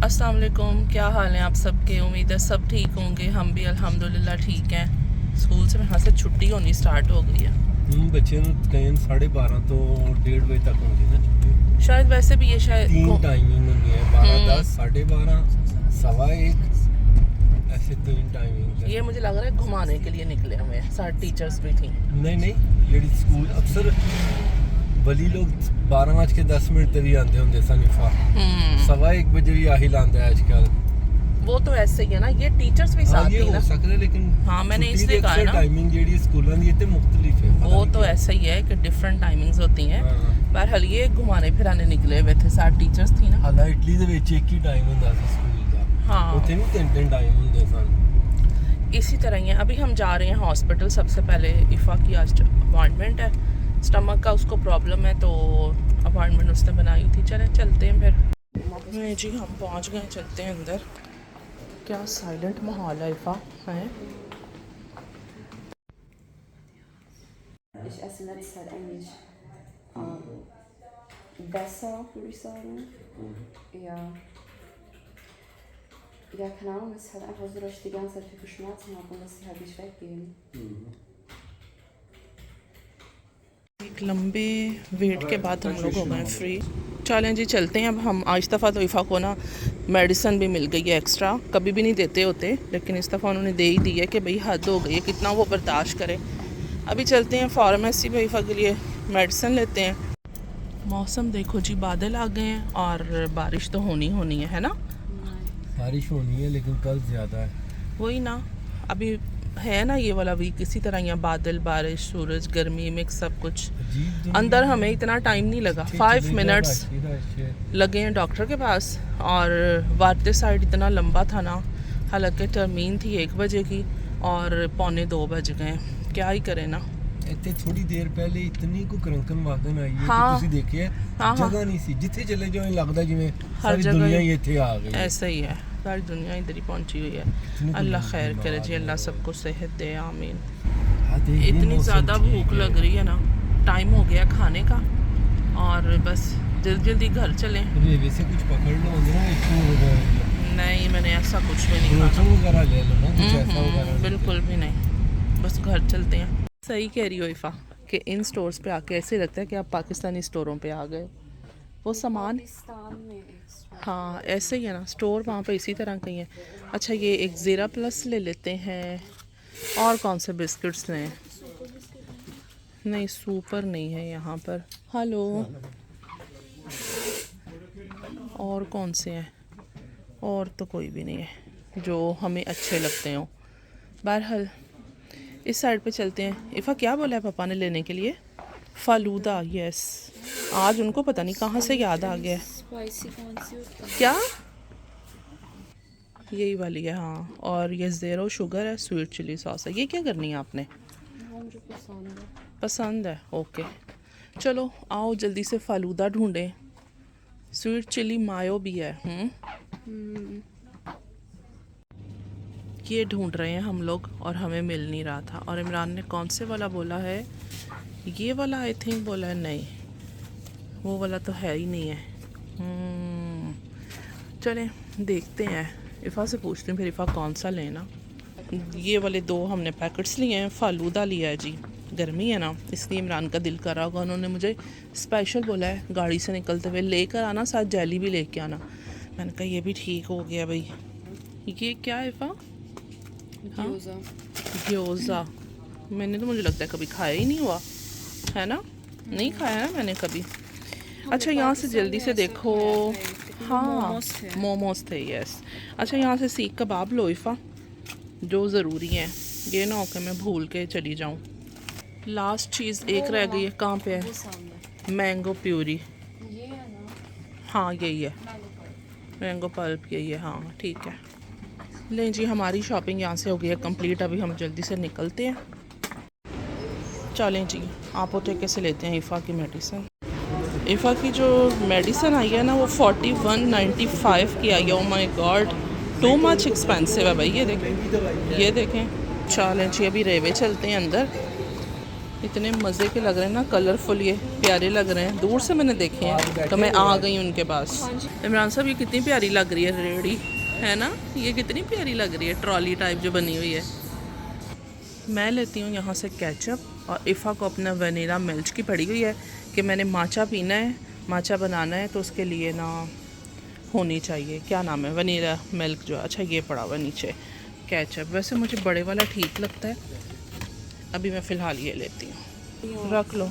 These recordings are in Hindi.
अस्सलाम वालेकुम, क्या हाल है आप सबके। उम्मीद है सब ठीक होंगे। हम भी अल्हम्दुलिल्लाह ठीक हैं। स्कूल से यहाँ से छुट्टी होनी स्टार्ट हो गई है। बच्चे कहीं 12:30 तो 1:30 बजे तक होंगी ना छुट्टी। शायद वैसे भी ये शायद 3 टाइमिंग होंगी है, 12, 10, 12:30, 1:15, ऐसे 3 टाइमिंग। ये मुझे लग रहा है घुमाने के लिए निकले हुए हैं। साथ टीचर्स भी थी। नहीं जेडी स्कूल अक्सर वली लोग 12:10 तक ही आते होंगे सनीफा। 1:15 बजे भी आही लांदा है आजकल। वो तो ऐसे ही है ना, ये टीचर्स भी साथ ये ही ना। हो सकता है, लेकिन हाँ, मैंने इसलिए कहा ना टाइमिंग जेडी स्कूलों दी ते मुख्तलिफ है। वो तो ऐसा ही है कि डिफरेंट टाइमिंग्स होती हैं। बहरहाल ये घुमाने फिराने निकले हुए थे। साथ टीचर्स थी ना। हालांकि इटली दे विच एक ही टाइम हुंदा सी स्कूल दा। हाँ, उत्थे भी 3 टाइम हुंदे सन। इसी तरह ही है। अभी हम जा रहे हैं हॉस्पिटल। सबसे पहले इफ़ा की आज अपॉइंटमेंट है। स्टमक का उसको प्रॉब्लम है, तो अपॉइंटमेंट उसने बनाई थी। चले चलते हैं फिर। नहीं जी, हम पहुंच गए। चलते हैं अंदर। क्या साइलेंट माहौल है इफ़ा है। Ich esse in letzter Zeit eigentlich besser, würde ich sagen. Ja. Ja, keine Ahnung, es ist halt einfach so, dass ich die ganze Zeit viel Schmerzen habe und dass sie halt nicht weggehen. एक लंबे वेट के बाद हम लोग हो गए फ्री। चलें जी, चलते हैं अब हम। आज दफ़ा तो इफ़ा को ना मेडिसिन भी मिल गई है एक्स्ट्रा। कभी भी नहीं देते होते, लेकिन इस दफ़ा उन्होंने दे ही दी है कि भाई हद हो गई है, कितना वो बर्दाश्त करे। अभी चलते हैं फार्मेसी में इफ़ा के लिए मेडिसिन लेते हैं। मौसम देखो जी, बादल आ गए हैं और बारिश तो होनी है ना। बारिश होनी है, लेकिन कल ज़्यादा है। वही ना, अभी है ना ये वाला वीक इसी तरह, यहाँ बादल, बारिश, सूरज, गर्मी मिक्स सब कुछ। अंदर हमें इतना टाइम नहीं लगा, 5 मिनट्स लगे हैं डॉक्टर के पास। और वारते साइड इतना लंबा था ना, हालांकि टर्मीन थी 1 बजे की और 1:45 बज गए। क्या ही करें ना। ਇੱਥੇ ਥੋੜੀ ਦੇਰ ਪਹਿਲੇ ਇਤਨੀ ਕੋ ਕਰੰਕਨ ਵਾਗਨ ਆਈ ਹੈ हाँ। ਕਿ ਤੁਸੀਂ ਦੇਖਿਆ ਜਗ੍ਹਾ ਨਹੀਂ ਸੀ, ਜਿੱਥੇ ਚਲੇ ਜਾਓ ਲੱਗਦਾ ਜਿਵੇਂ ਸਾਰੀ ਦੁਨੀਆ ਹੀ ਇੱਥੇ ਆ ਗਈ ਹੈ। ऐसा ही है, सारी दुनिया इधर ही पहुंची हुई है। अल्लाह खैर करे जी, अल्लाह सबको सेहत दे, आमीन। इतनी ज़्यादा भूख लग रही है ना, टाइम हो गया खाने का और बस जल्दी घर चलें। रेलवे से कुछ पकड़ लो ना, नहीं, मैंने ऐसा कुछ भी नहीं खाना। वगैरह ले लो ना, कुछ ऐसा वगैरह। बिल्कुल भी नहीं, बस घर चलते हैं। सही कह रही हो इफ़ा कि इन स्टोर्स पे आके ऐसे लगता है कि आप पाकिस्तानी स्टोरों पे आ गए। वो सामान हाँ ऐसे ही है ना, स्टोर वहाँ पे इसी तरह का ही है। अच्छा, ये एक ज़ीरा प्लस ले लेते हैं। और कौन से बिस्किट्स लें? नहीं, सुपर नहीं है यहाँ पर। हेलो, और कौन से हैं? और तो कोई भी नहीं है जो हमें अच्छे लगते हों। बहरहाल इस साइड पे चलते हैं। इफ़ा क्या बोला है पापा ने लेने के लिए? फालूदा। यस, आज उनको पता नहीं कहाँ से याद आ गया। स्पाइसी कौन सी होती है? क्या? यही वाली है हाँ। और ये ज़ीरो शुगर है, स्वीट चिली सॉस है। ये क्या करनी है आपने? मुझे पसंद है। पसंद है, ओके। चलो आओ जल्दी से फालूदा ढूंढें। स्वीट चिली मायो भी है। ये ढूंढ रहे हैं हम लोग और हमें मिल नहीं रहा था। और इमरान ने कौन से वाला बोला है? ये वाला आई थिंक बोला है। नहीं, वो वाला तो है ही नहीं है। चलें देखते हैं, इफ़ा से पूछते हैं फिर इफ़ा कौन सा लेना। ये वाले 2 हमने पैकेट्स लिए हैं। फालूदा लिया है जी, गर्मी है ना इसलिए इमरान का दिल कर रहा होगा। उन्होंने मुझे स्पेशल बोला है गाड़ी से निकलते हुए लेकर आना, साथ जेली भी लेके आना। मैंने कहा ये भी ठीक हो गया भाई। ये क्या है इफ़ा? ग्योज़ा। मैंने तो मुझे लगता है कभी खाया ही नहीं हुआ है ना, नहीं खाया ना मैंने कभी। अच्छा, यहाँ से जल्दी से देखो। हाँ, मोमोज थे। यस। अच्छा, यहाँ से सीख कबाब लो इफ़ा, जो ज़रूरी है। ये ना हो कि मैं भूल के चली जाऊँ। लास्ट चीज़ एक रह गई है। कहाँ पे है? Mango puree. ये है ना? हाँ यही है, मैंगो पल्प यही है। हाँ ठीक है। लें जी, हमारी शॉपिंग यहाँ से हो गई है कंप्लीट। अभी हम जल्दी से निकलते हैं। चलें जी, आपोटेके से लेते हैं इफ़ा की मेडिसिन। इफ़ा की जो मेडिसिन आई है ना वो 41.95 की आई है। Oh my God, too much expensive है भाई। ये देखें। चलें जी, अभी रेवे चलते हैं अंदर। इतने मज़े के लग रहे हैं ना, कलरफुल, ये प्यारे लग रहे हैं। दूर से मैंने देखे हैं तो मैं आ गई उनके पास। इमरान साहब, ये कितनी प्यारी लग रही है रेड़ी, है ना? ये कितनी प्यारी लग रही है, ट्रॉली टाइप जो बनी हुई है। मैं लेती हूँ यहाँ से केचप, और इफ़ा को अपना वनीला मिल्क की पड़ी हुई है कि मैंने माचा पीना है, माचा बनाना है, तो उसके लिए ना होनी चाहिए, क्या नाम है, वनीला मिल्क जो। अच्छा, ये पड़ा हुआ नीचे केचप। वैसे मुझे बड़े वाला ठीक लगता है, अभी मैं फ़िलहाल ये लेती हूँ। रख लो,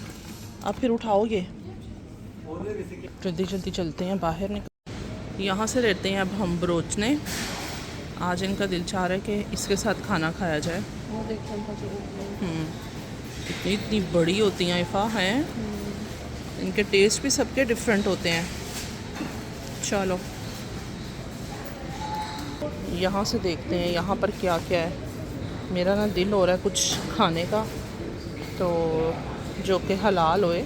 अब फिर उठाओगे। जल्दी जल्दी चलते हैं बाहर, निकल यहाँ से लेते हैं अब हम ब्रोचने। आज इनका दिल चाह रहा है कि इसके साथ खाना खाया जाए। इतनी इतनी बड़ी होती हैं इफ़ा, हैं। इनके टेस्ट भी सबके डिफरेंट होते हैं। चलो यहाँ से देखते हैं यहाँ पर क्या क्या है। मेरा ना दिल हो रहा है कुछ खाने का, तो जो कि हलाल होए।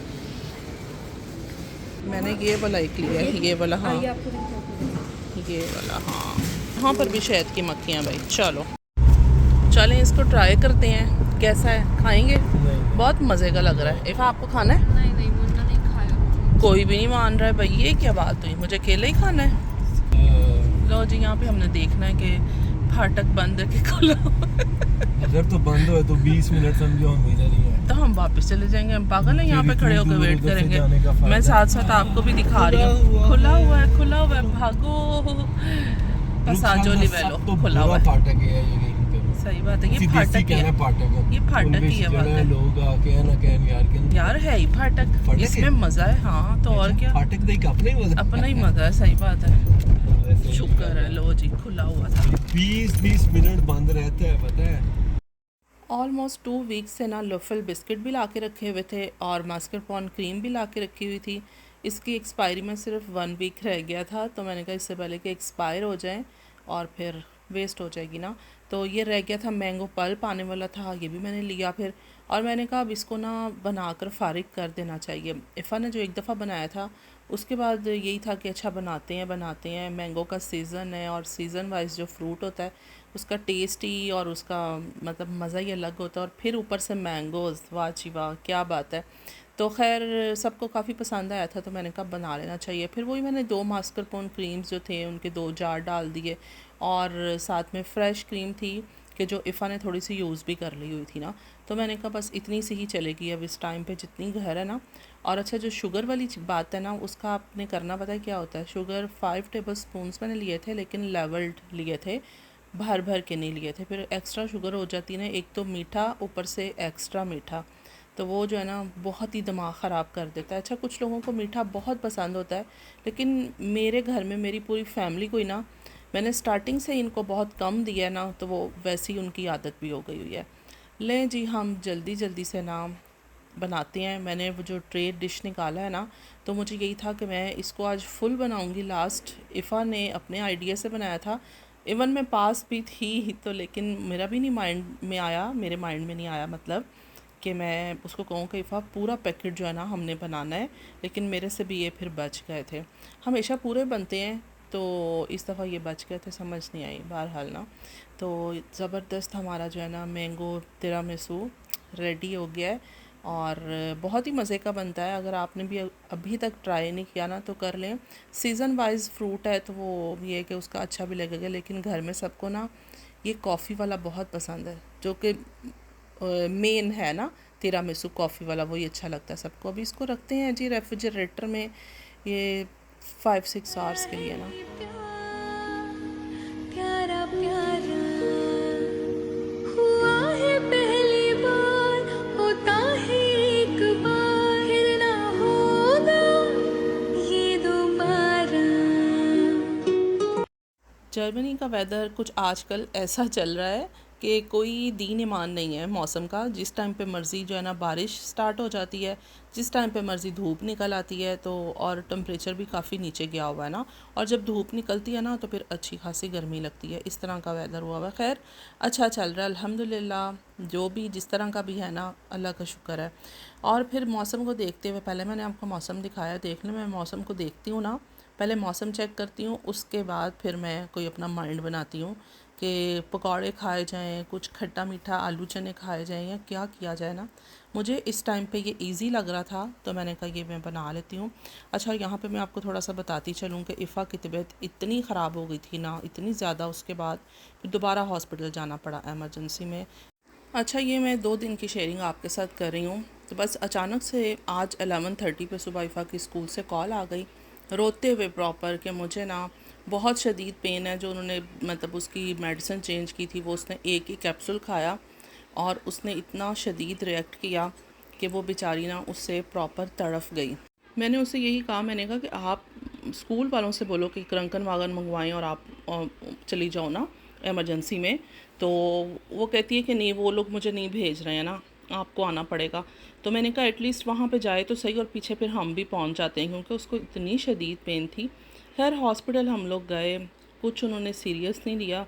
मैंने ये वाला एक लिया है, ये वाला, हाँ ये वाला, हाँ। यहाँ पर भी शहद की मक्खियाँ भाई। चलो चलें, इसको ट्राई करते हैं कैसा है, खाएंगे। बहुत मज़े का लग रहा है। इफ़ा, आपको खाना है? नहीं, मुन्ना नहीं खाया। कोई भी नहीं मान रहा है भाई, ये क्या बात हुई, मुझे अकेले ही खाना है। लो जी, यहाँ पे हमने देखना है कि फाटक बंद है कि खुला। अगर तो बंद हो तो 20 मिनट समझो हम इधर ही हैं। तो हम वापस चले जाएंगे, हम पागल हैं, यहाँ पे खड़े होकर वेट करेंगे। मैं साथ साथ आपको भी दिखा रही हूँ। खुला हुआ है, खुला हुआ है, भागो। पसाजो लिवेलो खुला हुआ है। फाटक है ये, सही बात है, ये फाटक है, ये फाटक ही है। बात है, लोग आके ना कहन यार है ही फाटक, इसमें मजा है। हाँ तो और क्या, फाटक देख अपना ही मजा है। सही बात है, शुक्र है। लो जी, खुला हुआ था। 20 मिनट बंद रहता है, पता है। ऑलमोस्ट 2 वीक्स से ना लोफल बिस्किट भी ला के रखे हुए थे, और मास्करपोन क्रीम भी ला के रखी हुई थी। इसकी एक्सपायरी में सिर्फ 1 वीक रह गया था, तो मैंने कहा इससे पहले कि एक्सपायर हो जाए और फिर वेस्ट हो जाएगी ना, तो ये रह गया था। मैंगो पल्प आने वाला था, ये भी मैंने लिया फिर। और मैंने कहा अब इसको ना बनाकर फ़ारिग कर देना चाहिए। इफ़ा ने जो एक दफ़ा बनाया था, उसके बाद यही था कि अच्छा बनाते हैं। मैंगो का सीज़न है, और सीज़न वाइज जो फ्रूट होता है उसका टेस्ट ही और उसका मतलब मज़ा ही अलग होता है। और फिर ऊपर से मैंगोज़, वाह जी वाह, क्या बात है। तो खैर सबको काफ़ी पसंद आया था, तो मैंने कहा बना लेना चाहिए। फिर वही मैंने 2 मास्करपोन क्रीम्स जो थे उनके 2 जार डाल दिए, और साथ में फ़्रेश क्रीम थी कि जो इफ़ा ने थोड़ी सी यूज़ भी कर ली हुई थी ना, तो मैंने कहा बस इतनी सी ही चलेगी अब इस टाइम पे, जितनी घर है ना। और अच्छा, जो शुगर वाली बात है ना, उसका आपने करना पता है क्या होता है। शुगर 5 टेबल स्पून्स मैंने लिए थे, लेकिन लेवल्ड लिए थे, भर भर के नहीं लिए थे। फिर एक्स्ट्रा शुगर हो जाती है ना, एक तो मीठा ऊपर से एक्स्ट्रा मीठा, तो वो जो है ना बहुत ही दिमाग ख़राब कर देता है। अच्छा, कुछ लोगों को मीठा बहुत पसंद होता है, लेकिन मेरे घर में मेरी पूरी फैमिली को ही ना, मैंने स्टार्टिंग से इनको बहुत कम दिया है ना, तो वो वैसी उनकी आदत भी हो गई हुई है। लें जी, हम जल्दी जल्दी से ना बनाते हैं। मैंने वो जो ट्रे डिश निकाला है ना, तो मुझे यही था कि मैं इसको आज फुल बनाऊंगी। लास्ट इफ़ा ने अपने आइडिया से बनाया था, इवन मैं पास भी थी तो, लेकिन मेरा भी नहीं माइंड में आया, मेरे माइंड में नहीं आया मतलब कि मैं उसको कहूँ कि इफ़ा पूरा पैकेट जो है ना हमने बनाना है। लेकिन मेरे से भी ये फिर बच गए थे। हमेशा पूरे बनते हैं, तो इस दफ़ा ये बच गए थे, समझ नहीं आई बहरहाल ना। तो ज़बरदस्त हमारा जो है ना मैंगो तिरामिसू रेडी हो गया है, और बहुत ही मज़े का बनता है। अगर आपने भी अभी तक ट्राई नहीं किया ना, तो कर लें। सीज़न वाइज फ्रूट है, तो वो ये है कि उसका अच्छा भी लगेगा। लेकिन घर में सबको ना ये कॉफ़ी वाला बहुत पसंद है, जो कि मेन है ना तिरामिसू कॉफ़ी वाला, वही अच्छा लगता है सबको। अभी इसको रखते हैं जी रेफ्रिजरेटर में, ये 5-6 आवर्स के लिए ना। प्यारा प्यारा हुआ है पहली बार, होता है एक बार, फिर ना होगा ये दोबारा। जर्मनी का वेदर कुछ आजकल ऐसा चल रहा है कि कोई दीन ईमान नहीं है मौसम का। जिस टाइम पे मर्ज़ी जो है ना बारिश स्टार्ट हो जाती है, जिस टाइम पे मर्ज़ी धूप निकल आती है। तो और टेम्परेचर भी काफ़ी नीचे गया हुआ है ना, और जब धूप निकलती है ना तो फिर अच्छी खासी गर्मी लगती है। इस तरह का वेदर हुआ हुआ है। खैर अच्छा चल रहा है अल्हम्दुलिल्लाह, जो भी जिस तरह का भी है ना, अल्लाह का शुक्र है। और फिर मौसम को देखते हुए, पहले मैंने आपको मौसम दिखाया, देख लें। मैं मौसम को देखती हूँ ना, पहले मौसम चेक करती हूँ, उसके बाद फिर मैं कोई अपना माइंड बनाती हूँ कि पकौड़े खाए जाएं, कुछ खट्टा मीठा आलू चने खाए जाएं, या क्या किया जाए ना। मुझे इस टाइम पे ये इजी लग रहा था तो मैंने कहा ये मैं बना लेती हूँ। अच्छा, यहाँ पे मैं आपको थोड़ा सा बताती चलूँ कि इफ़ा की तबीयत इतनी ख़राब हो गई थी ना, इतनी ज़्यादा, उसके बाद फिर दोबारा हॉस्पिटल जाना पड़ा एमरजेंसी में। अच्छा, ये मैं 2 दिन की शेयरिंग आपके साथ कर रही हूँ। तो बस अचानक से आज 11:30 पे सुबह इफ़ा की स्कूल से कॉल आ गई, रोते हुए प्रॉपर, कि मुझे ना बहुत शदीद पेन है। जो उन्होंने मतलब उसकी मेडिसिन चेंज की थी, वो उसने एक ही कैप्सूल खाया और उसने इतना शदीद रिएक्ट किया कि वो बेचारी ना उससे प्रॉपर तड़फ गई। मैंने उससे यही कहा, मैंने कहा कि आप स्कूल वालों से बोलो कि क्रंकन वागन मंगवाएं और आप चली जाओ ना इमरजेंसी में। तो वो कहती है कि नहीं, वो लोग मुझे नहीं भेज रहे हैं ना, आपको आना पड़ेगा। तो मैंने कहा एटलीस्ट वहाँ पे जाए तो सही, और पीछे फिर हम भी पहुँच जाते हैं, क्योंकि उसको इतनी शदीद पेन थी। खैर हॉस्पिटल हम लोग गए, कुछ उन्होंने सीरियस नहीं लिया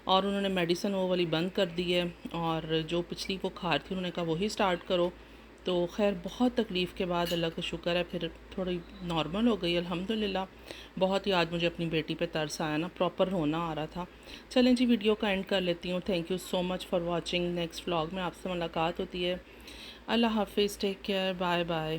और उन्होंने मेडिसिन वो वाली बंद कर दी है, और जो पिछली वो खार थी उन्होंने कहा वही स्टार्ट करो। तो खैर बहुत तकलीफ़ के बाद अल्लाह का शुक्र है फिर थोड़ी नॉर्मल हो गई अल्हम्दुलिल्लाह। बहुत ही आज मुझे अपनी बेटी पे तरस आया ना, प्रॉपर रोना आ रहा था। चलें जी, वीडियो का एंड कर लेती हूँ। Thank you so much for watching. Next vlog में आपसे मुलाकात होती है। अल्लाह हाफिज़, टेक केयर, बाय बाय।